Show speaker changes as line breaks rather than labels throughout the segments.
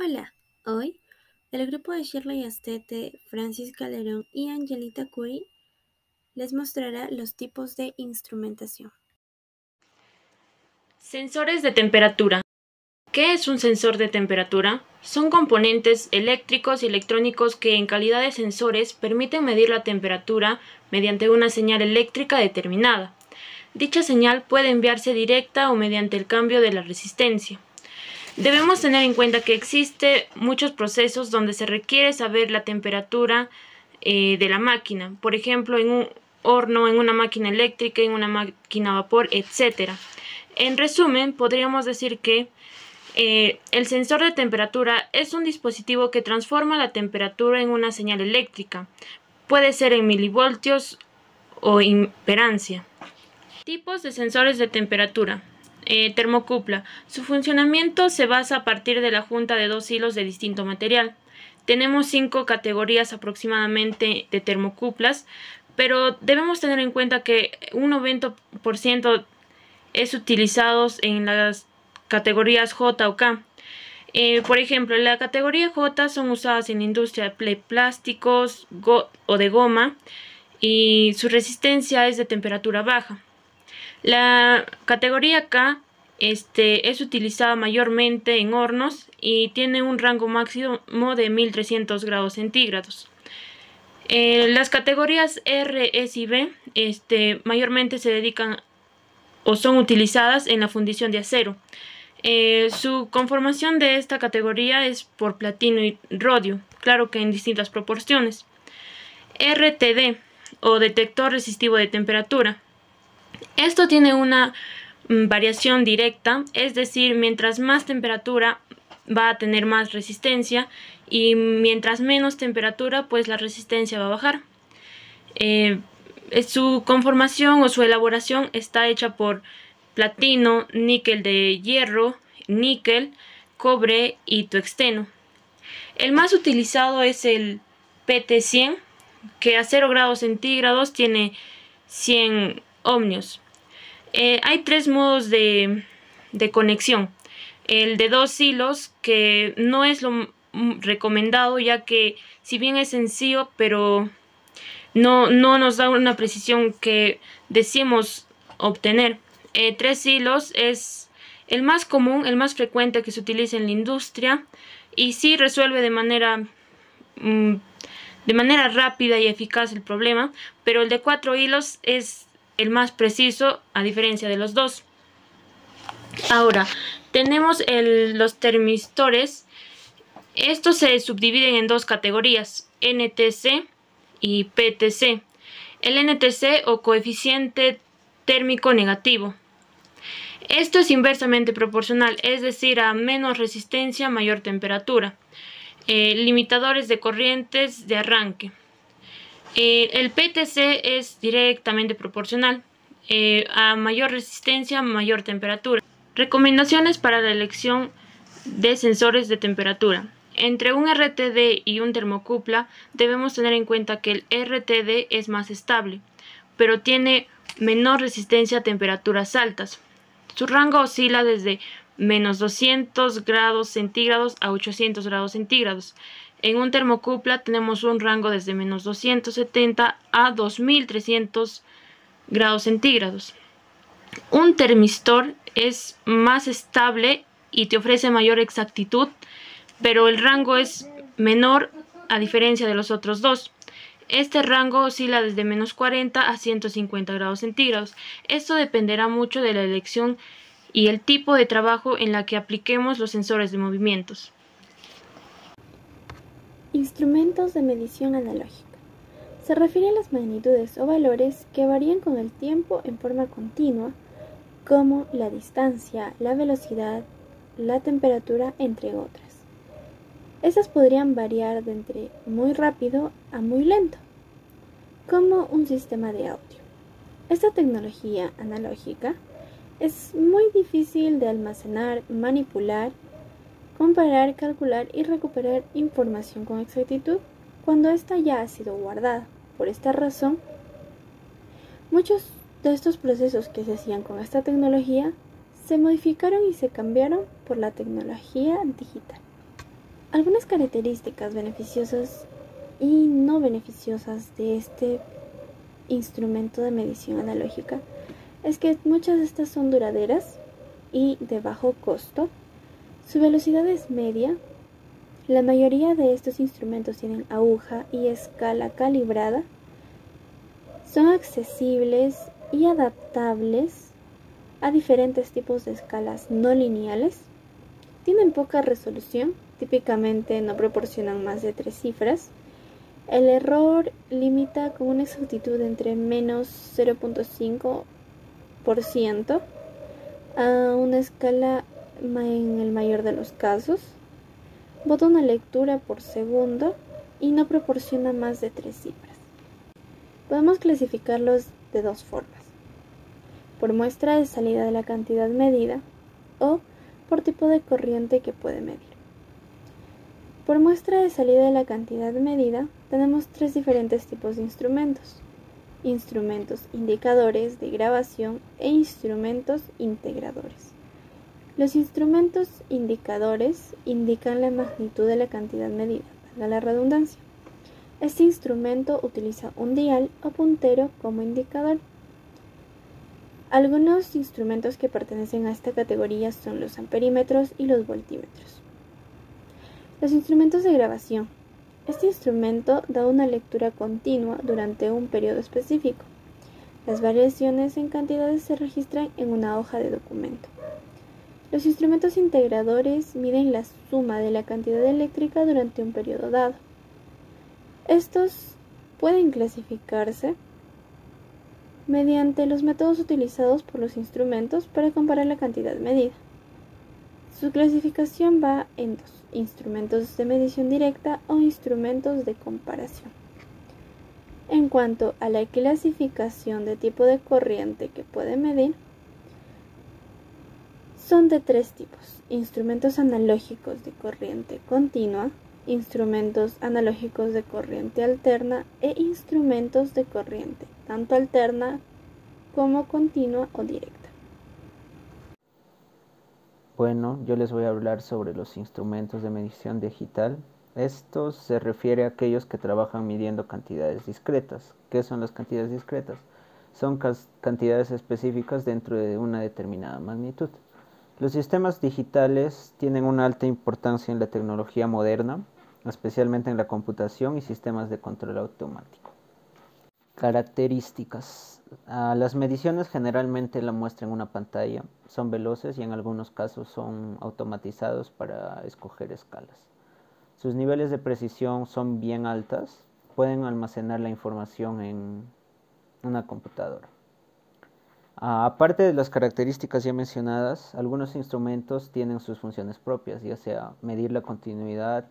Hola, hoy el grupo de Shirley Astete, Francis Calderón y Angelita Curi les mostrará los tipos de instrumentación.
Sensores de temperatura. ¿Qué es un sensor de temperatura? Son componentes eléctricos y electrónicos que en calidad de sensores permiten medir la temperatura mediante una señal eléctrica determinada. Dicha señal puede enviarse directa o mediante el cambio de la resistencia. Debemos tener en cuenta que existen muchos procesos donde se requiere saber la temperatura de la máquina, por ejemplo en un horno, en una máquina eléctrica, en una máquina a vapor, etc. En resumen, podríamos decir que el sensor de temperatura es un dispositivo que transforma la temperatura en una señal eléctrica. Puede ser en milivoltios o imperancia. Tipos de sensores de temperatura. Termocupla. Su funcionamiento se basa a partir de la junta de dos hilos de distinto material. Tenemos 5 categorías aproximadamente de termocuplas, pero debemos tener en cuenta que un 90% es utilizados en las categorías J o K. Por ejemplo, en la categoría J son usadas en la industria de plásticos o de goma y su resistencia es de temperatura baja. La categoría K es utilizada mayormente en hornos y tiene un rango máximo de 1300 grados centígrados. Las categorías R, S y B mayormente se dedican o son utilizadas en la fundición de acero. Su conformación de esta categoría es por platino y rodio, claro que en distintas proporciones. RTD o detector resistivo de temperatura. Esto tiene una variación directa, es decir, mientras más temperatura va a tener más resistencia y mientras menos temperatura pues la resistencia va a bajar. Su conformación o su elaboración está hecha por platino, níquel de hierro, níquel, cobre y tungsteno. El más utilizado es el PT100, que a 0 grados centígrados tiene 100 ohmios. Hay 3 modos de conexión. El de 2 hilos, que no es lo recomendado, ya que si bien es sencillo, pero no nos da una precisión que deseemos obtener. 3 hilos es el más común, el más frecuente que se utiliza en la industria y sí resuelve de manera rápida y eficaz el problema, pero el de 4 hilos es el más preciso a diferencia de los dos. Ahora, tenemos los termistores. Estos se subdividen en dos categorías, NTC y PTC. El NTC o coeficiente térmico negativo. Esto es inversamente proporcional, es decir, a menos resistencia, mayor temperatura. Limitadores de corrientes de arranque. El PTC es directamente proporcional. A mayor resistencia, mayor temperatura. Recomendaciones para la elección de sensores de temperatura. Entre un RTD y un termocupla debemos tener en cuenta que el RTD es más estable, pero tiene menor resistencia a temperaturas altas. Su rango oscila desde menos 200 grados centígrados a 800 grados centígrados. En un termocupla tenemos un rango desde menos 270 a 2300 grados centígrados. Un termistor es más estable y te ofrece mayor exactitud, pero el rango es menor a diferencia de los otros dos. Este rango oscila desde menos 40 a 150 grados centígrados. Esto dependerá mucho de la elección y el tipo de trabajo en la que apliquemos los sensores de movimientos.
Instrumentos de medición analógica. Se refiere a las magnitudes o valores que varían con el tiempo en forma continua, como la distancia, la velocidad, la temperatura, entre otras. Estas podrían variar de entre muy rápido a muy lento, como un sistema de audio. Esta tecnología analógica es muy difícil de almacenar, manipular, comparar, calcular y recuperar información con exactitud cuando ésta ya ha sido guardada. Por esta razón, muchos de estos procesos que se hacían con esta tecnología se modificaron y se cambiaron por la tecnología digital. Algunas características beneficiosas y no beneficiosas de este instrumento de medición analógica es que muchas de estas son duraderas y de bajo costo. Su velocidad es media. La mayoría de estos instrumentos tienen aguja y escala calibrada. Son accesibles y adaptables a diferentes tipos de escalas no lineales. Tienen poca resolución, típicamente no proporcionan más de 3 cifras. El error limita con una exactitud entre menos 0.5% a una escala en el mayor de los casos. Bota una lectura por segundo y no proporciona más de 3 cifras. Podemos clasificarlos de dos formas: por muestra de salida de la cantidad medida o por tipo de corriente que puede medir. Por muestra de salida de la cantidad medida tenemos 3 diferentes tipos de instrumentos: instrumentos indicadores de grabación e instrumentos integradores. Los instrumentos indicadores indican la magnitud de la cantidad medida, valga la redundancia. Este instrumento utiliza un dial o puntero como indicador. Algunos instrumentos que pertenecen a esta categoría son los amperímetros y los voltímetros. Los instrumentos de grabación. Este instrumento da una lectura continua durante un periodo específico. Las variaciones en cantidades se registran en una hoja de documento. Los instrumentos integradores miden la suma de la cantidad eléctrica durante un periodo dado. Estos pueden clasificarse mediante los métodos utilizados por los instrumentos para comparar la cantidad medida. Su clasificación va en dos: instrumentos de medición directa o instrumentos de comparación. En cuanto a la clasificación de tipo de corriente que puede medir, son de 3 tipos: instrumentos analógicos de corriente continua, instrumentos analógicos de corriente alterna e instrumentos de corriente tanto alterna como continua o directa.
Bueno, yo les voy a hablar sobre los instrumentos de medición digital. Esto se refiere a aquellos que trabajan midiendo cantidades discretas. ¿Qué son las cantidades discretas? Son cantidades específicas dentro de una determinada magnitud. Los sistemas digitales tienen una alta importancia en la tecnología moderna, especialmente en la computación y sistemas de control automático. Características. Las mediciones generalmente la muestran en una pantalla, son veloces y en algunos casos son automatizados para escoger escalas. Sus niveles de precisión son bien altas, pueden almacenar la información en una computadora. Aparte de las características ya mencionadas, algunos instrumentos tienen sus funciones propias, ya sea medir la continuidad,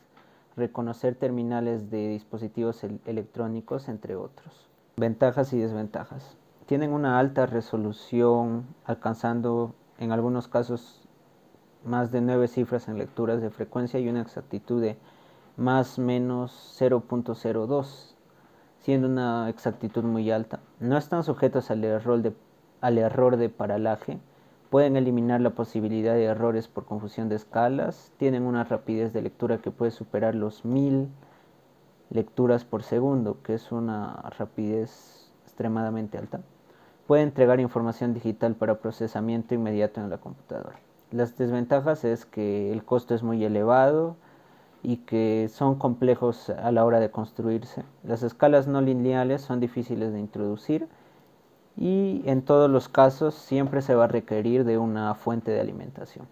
reconocer terminales de dispositivos electrónicos, entre otros. Ventajas y desventajas. Tienen una alta resolución, alcanzando en algunos casos más de 9 cifras en lecturas de frecuencia y una exactitud de más o menos 0.02, siendo una exactitud muy alta. No están sujetos al error de paralaje, pueden eliminar la posibilidad de errores por confusión de escalas, tienen una rapidez de lectura que puede superar los 1000 lecturas por segundo, que es una rapidez extremadamente alta. Puede entregar información digital para procesamiento inmediato en la computadora. Las desventajas es que el costo es muy elevado y que son complejos a la hora de construirse. Las escalas no lineales son difíciles de introducir y en todos los casos siempre se va a requerir de una fuente de alimentación.